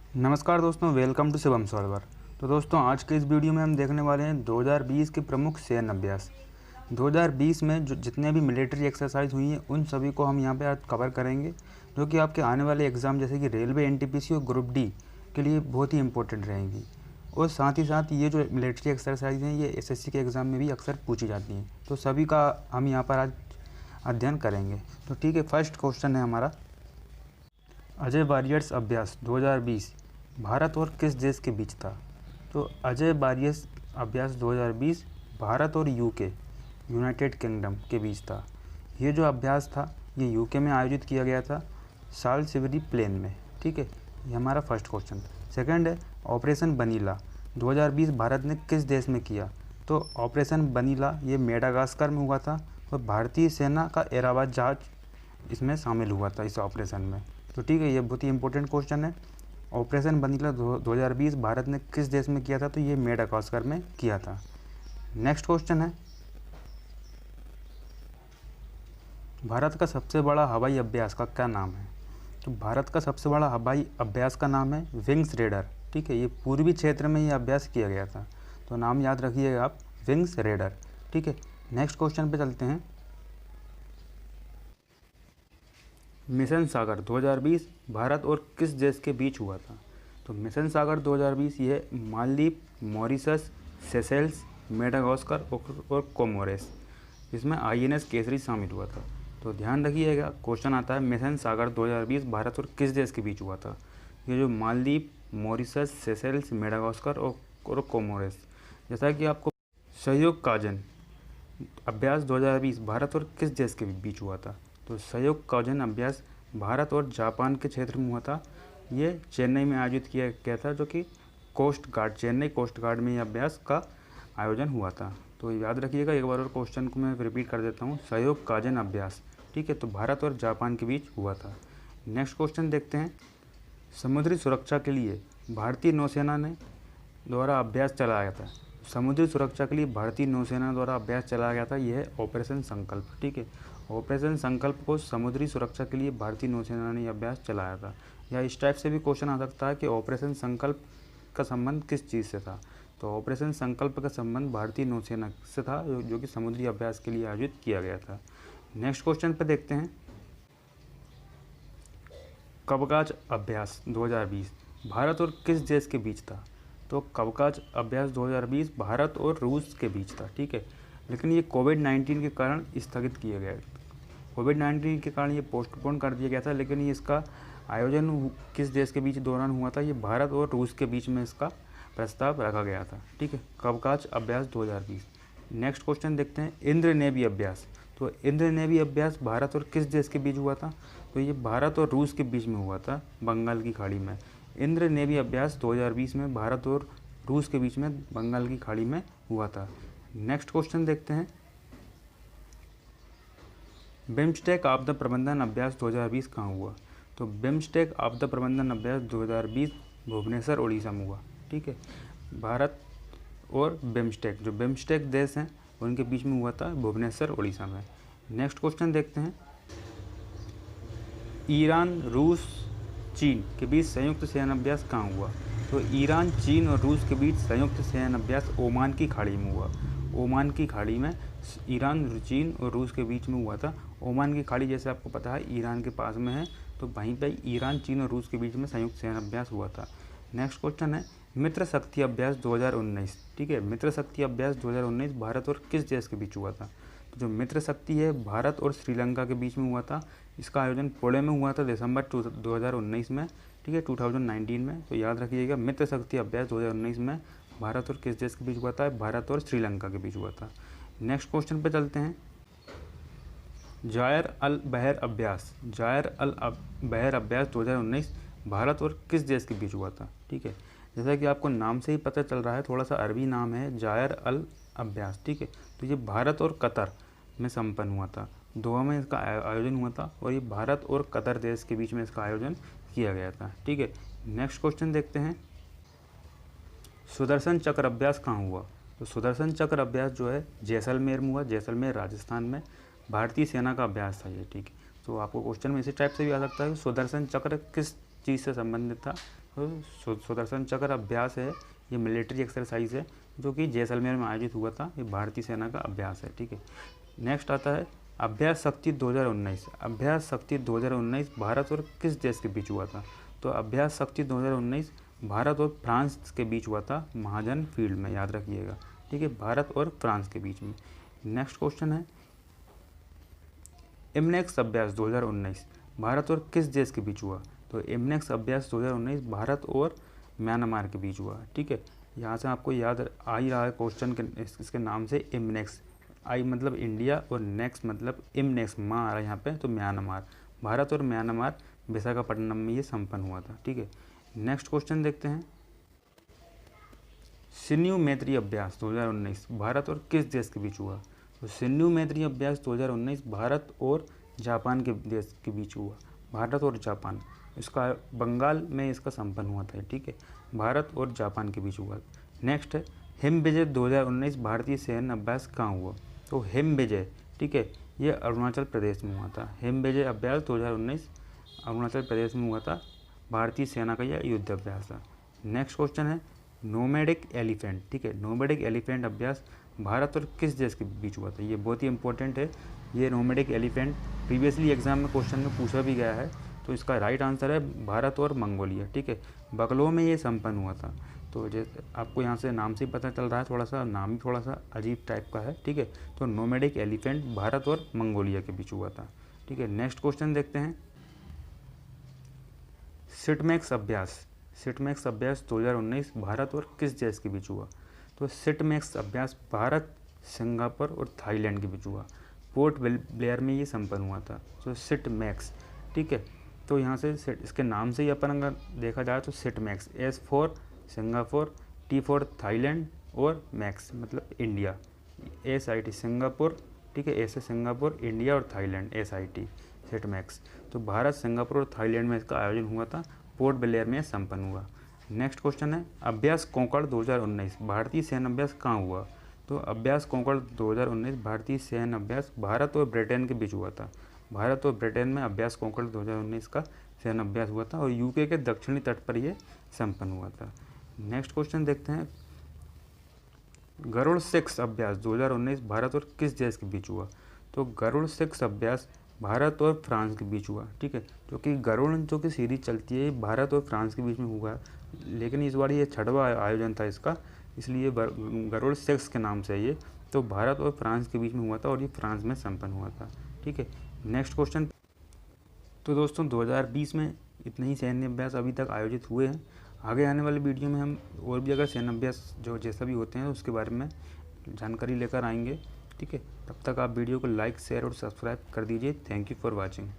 नमस्कार दोस्तों, welcome to Shivam solver. तो दोस्तों, आज के इस वीडियो में हम देखने वाले हैं 2020 के प्रमुख सैन्य अभ्यास। 2020 में जो जितने भी मिलिट्री एक्सरसाइज हुई हैं उन सभी को हम यहाँ पे आज कवर करेंगे, जो कि आपके आने वाले एग्ज़ाम जैसे कि रेलवे, एनटीपीसी और ग्रुप डी के लिए बहुत ही इंपॉर्टेंट रहेंगी। और साथ ही साथ ये जो मिलिट्री एक्सरसाइज हैं ये एसएससी के एग्ज़ाम में भी अक्सर पूछी जाती हैं, तो सभी का हम यहाँ पर आज अध्ययन करेंगे। तो ठीक है, फर्स्ट क्वेश्चन है हमारा, अजय वॉरियर्स अभ्यास 2020 भारत और किस देश के बीच था। तो अजय वॉरियर्स अभ्यास 2020 भारत और यूके, यूनाइटेड किंगडम के बीच था। ये जो अभ्यास था ये यूके में आयोजित किया गया था, सालसिवरी प्लेन में। ठीक है, ये हमारा फर्स्ट क्वेश्चन। सेकंड है, ऑपरेशन बनीला 2020 भारत ने किस देश में किया। तो ऑपरेशन बनीला ये मेडागास्कर में हुआ था और भारतीय सेना का एरावाज जहाज इसमें शामिल हुआ था इस ऑपरेशन में। तो ठीक है, ये बहुत ही इंपॉर्टेंट क्वेश्चन है। ऑपरेशन बनीला 2020 भारत ने किस देश में किया था। तो ये मेडागास्कर में किया था। नेक्स्ट क्वेश्चन है, भारत का सबसे बड़ा हवाई अभ्यास का क्या नाम है। तो भारत का सबसे बड़ा हवाई अभ्यास का नाम है विंग्स रेडर। ठीक है, ये पूर्वी क्षेत्र में ये अभ्यास किया गया था, तो नाम याद रखिएगा आप, विंग्स रेडर। ठीक है, नेक्स्ट क्वेश्चन पे चलते हैं। मिशन सागर 2020 भारत और किस देश के बीच हुआ था। तो मिशन सागर 2020 ये मालदीव, मॉरिशस, सेशेल्स, मेडागास्कर और कोमोरेस, इसमें आईएनएस केसरी शामिल हुआ था। तो ध्यान रखिएगा, क्वेश्चन आता है मिशन सागर 2020 भारत और किस देश के बीच हुआ था। ये जो मालदीव, मॉरिशस, सेशेल्स, मेडागास्कर और कोमोरेस। जैसा कि आपको सहयोग काजन अभ्यास 2020 भारत और किस देश के बीच हुआ था। तो सहयोग काजन अभ्यास भारत और जापान के क्षेत्र में हुआ था। ये चेन्नई में आयोजित किया गया था, जो कि coast guard, Chennai coast guard में ये अभ्यास का आयोजन हुआ था। तो याद रखिएगा, एक बार और क्वेश्चन को मैं रिपीट कर देता हूँ, सहयोग काजन अभ्यास। ठीक है, तो भारत और जापान के बीच हुआ था। नेक्स्ट क्वेश्चन देखते हैं, समुद्री सुरक्षा के लिए भारतीय नौसेना ने द्वारा अभ्यास चलाया था। समुद्री सुरक्षा के लिए भारतीय नौसेना द्वारा अभ्यास चलाया गया था, यह है ऑपरेशन संकल्प। ठीक है, ऑपरेशन संकल्प को समुद्री सुरक्षा के लिए भारतीय नौसेना ने अभ्यास चलाया था। या इस टाइप से भी क्वेश्चन आ सकता है कि ऑपरेशन संकल्प का संबंध किस चीज़ से था। तो ऑपरेशन संकल्प का संबंध भारतीय नौसेना से था, जो कि समुद्री अभ्यास के लिए आयोजित किया गया था। नेक्स्ट क्वेश्चन पर देखते हैं, कवकाज अभ्यास 2020 भारत और किस देश के बीच था। तो कवकाज अभ्यास 2020 भारत और रूस के बीच था। ठीक है, लेकिन ये कोविड-19 के कारण स्थगित किया गया। कोविड-19 के कारण ये पोस्टपोन कर दिया गया था, लेकिन ये इसका आयोजन किस देश के बीच दौरान हुआ था। ये भारत और रूस के बीच में इसका प्रस्ताव रखा गया था। ठीक है, कवकाज अभ्यास 2020। नेक्स्ट क्वेश्चन देखते हैं, इंद्र नेवी अभ्यास। तो इंद्र नेवी अभ्यास भारत और किस देश के बीच हुआ था। तो ये भारत और रूस के बीच में हुआ था, बंगाल की खाड़ी में। इंद्र नेवी अभ्यास 2020 में भारत और रूस के बीच में बंगाल की खाड़ी में हुआ था। नेक्स्ट क्वेश्चन देखते हैं, बिम्स्टेक आपदा प्रबंधन अभ्यास 2020 कहाँ हुआ। तो बिम्स्टेक आपदा प्रबंधन अभ्यास 2020 भुवनेश्वर, उड़ीसा में हुआ। ठीक है, भारत और बिम्स्टेक, जो बिम्स्टेक देश हैं उनके बीच में हुआ था, भुवनेश्वर, उड़ीसा में। नेक्स्ट क्वेश्चन देखते हैं, ईरान, रूस, चीन के बीच संयुक्त सैन्य अभ्यास कहाँ हुआ। तो ईरान, चीन और रूस के बीच संयुक्त सैन्य अभ्यास ओमान की खाड़ी में हुआ। ओमान की खाड़ी में ईरान, चीन और रूस के बीच में हुआ था। ओमान की खाड़ी जैसे आपको पता है ईरान के पास में है, तो वहीं पर ईरान, चीन और रूस के बीच में संयुक्त सैन्य अभ्यास हुआ था। नेक्स्ट क्वेश्चन है, मित्र शक्ति अभ्यास 2019। ठीक है, मित्र शक्ति अभ्यास 2019 भारत और किस देश के बीच हुआ था। तो जो मित्र शक्ति है भारत और श्रीलंका के बीच में हुआ था। इसका आयोजन पुणे में हुआ था दिसंबर 2019 में। ठीक है, 2019 में। तो याद रखिएगा, मित्र शक्ति अभ्यास 2019 में भारत और किस देश के बीच हुआ था, भारत और श्रीलंका के बीच हुआ था। नेक्स्ट क्वेश्चन पे चलते हैं, जायर अल बहर अभ्यास। जायर अल बहर अभ्यास 2019 भारत और किस देश के बीच हुआ था। ठीक है, जैसा कि आपको नाम से ही पता चल रहा है, थोड़ा सा अरबी नाम है, जायर अल अभ्यास। ठीक है, तो ये भारत और कतर में संपन्न हुआ था, दोहा में इसका आयोजन हुआ था, और ये भारत और कतर देश के बीच में इसका आयोजन किया गया था। ठीक है, नेक्स्ट क्वेश्चन देखते हैं, सुदर्शन चक्र अभ्यास कहाँ हुआ। तो सुदर्शन चक्र अभ्यास जो है जैसलमेर में हुआ, जैसलमेर राजस्थान में। भारतीय सेना का अभ्यास था ये। ठीक है, तो आपको क्वेश्चन में इसी टाइप से भी आ सकता है कि सुदर्शन चक्र किस चीज़ से संबंधित था? तो सुदर्शन चक्र अभ्यास है, ये मिलिट्री एक्सरसाइज है जो कि जैसलमेर में आयोजित हुआ था। ये भारतीय सेना का अभ्यास है, ठीक है। नेक्स्ट आता है अभ्यास शक्ति 2019। अभ्यास शक्ति 2019 भारत और किस देश के बीच हुआ था? तो अभ्यास शक्ति 2019 भारत और फ्रांस के बीच हुआ था, महाजन फील्ड में, याद रखिएगा, ठीक है, भारत और फ्रांस के बीच में। नेक्स्ट क्वेश्चन है इमनेक्स अभ्यास 2019 भारत और किस देश के बीच हुआ? तो इमनेक्स अभ्यास 2019 भारत और म्यांमार के बीच हुआ, ठीक है। यहाँ से आपको याद आ ही रहा है क्वेश्चन के इसके नाम से, इमनेक्स, आई मतलब इंडिया और नेक्स्ट मतलब इमनेक्स, माँ आ रहा है यहाँ पे, तो म्यांमार, भारत और म्यांमार विशाखापट्टनम में ये संपन्न हुआ था, ठीक है। नेक्स्ट क्वेश्चन देखते हैं सिन्यू मैत्री अभ्यास 2019 भारत और किस देश के बीच हुआ? तो सिन्यू मैत्री अभ्यास 2019 भारत और जापान के देश के बीच हुआ, भारत और जापान, इसका बंगाल में इसका संपन्न हुआ था, ठीक है, भारत और जापान के बीच हुआ। नेक्स्ट है हिम विजय 2019 भारतीय सैन्य अभ्यास कहाँ हुआ? तो हिम विजय, ठीक है, ये अरुणाचल प्रदेश में हुआ था। हिम विजय अभ्यास 2019 अरुणाचल प्रदेश में हुआ था, भारतीय सेना का यह युद्ध अभ्यास था। नेक्स्ट क्वेश्चन है नोमैडिक एलिफेंट, ठीक है, नोमैडिक एलिफेंट अभ्यास भारत और किस देश के बीच हुआ था? ये बहुत ही इंपॉर्टेंट है। ये नोमैडिक एलिफेंट प्रीवियसली एग्जाम में क्वेश्चन में पूछा भी गया है, तो इसका राइट आंसर है भारत और मंगोलिया, ठीक है, बगलो में ये संपन्न हुआ था। तो जैसे आपको यहाँ से नाम से ही पता चल रहा है, थोड़ा सा नाम ही थोड़ा सा अजीब टाइप का है, ठीक है। तो नोमैडिक एलिफेंट भारत और मंगोलिया के बीच हुआ था, ठीक है। नेक्स्ट क्वेश्चन देखते हैं सिटमैक्स अभ्यास, सिटमैक्स अभ्यास 2019 भारत और किस देश के बीच हुआ? तो सिटमैक्स अभ्यास भारत, सिंगापुर और थाईलैंड के बीच हुआ, पोर्ट ब्लेयर में ये संपन्न हुआ था। तो सिटमैक्स, ठीक है, तो यहाँ से इसके नाम से ही अपन अगर देखा जाए तो सिटमैक्स, S for Singapore, T for Thailand और मैक्स मतलब इंडिया, SIT सिंगापुर, ठीक है, ऐसे सिंगापुर, इंडिया और थाईलैंड, SIT सिटमैक्स। तो भारत, सिंगापुर और थाईलैंड में इसका आयोजन हुआ था, पोर्ट ब्लेयर में संपन्न हुआ। नेक्स्ट क्वेश्चन है अभ्यास कोंकण 2019 भारतीय सैन्य अभ्यास कहाँ हुआ? तो अभ्यास कोंकण 2019 भारतीय सैन्य अभ्यास भारत और ब्रिटेन के बीच हुआ था, भारत और ब्रिटेन में अभ्यास कोंकण 2019 का सैन्य अभ्यास हुआ था और UK के दक्षिणी तट पर यह संपन्न हुआ था। नेक्स्ट क्वेश्चन देखते हैं गरुड़ 6 अभ्यास 2019 भारत और किस देश के बीच हुआ? तो गरुड़ 6 अभ्यास भारत और फ्रांस के बीच हुआ, ठीक है, क्योंकि गरुड़ जो कि सीरीज चलती है भारत और फ्रांस के बीच में हुआ है, लेकिन इस बार ये 6वां आयोजन था इसका, इसलिए गरुड़ 6 के नाम से ये, तो भारत और फ्रांस के बीच में हुआ था और ये फ्रांस में संपन्न हुआ था, ठीक है। नेक्स्ट क्वेश्चन, तो दोस्तों 2020 में इतने ही सैन्य अभ्यास अभी तक आयोजित हुए हैं। आगे आने वाले वीडियो में हम और भी अगर सैन्य अभ्यास जो जैसा भी होते हैं उसके बारे में जानकारी लेकर आएंगे, ठीक है। तब तक आप वीडियो को लाइक, शेयर और सब्सक्राइब कर दीजिए। Thank you for watching.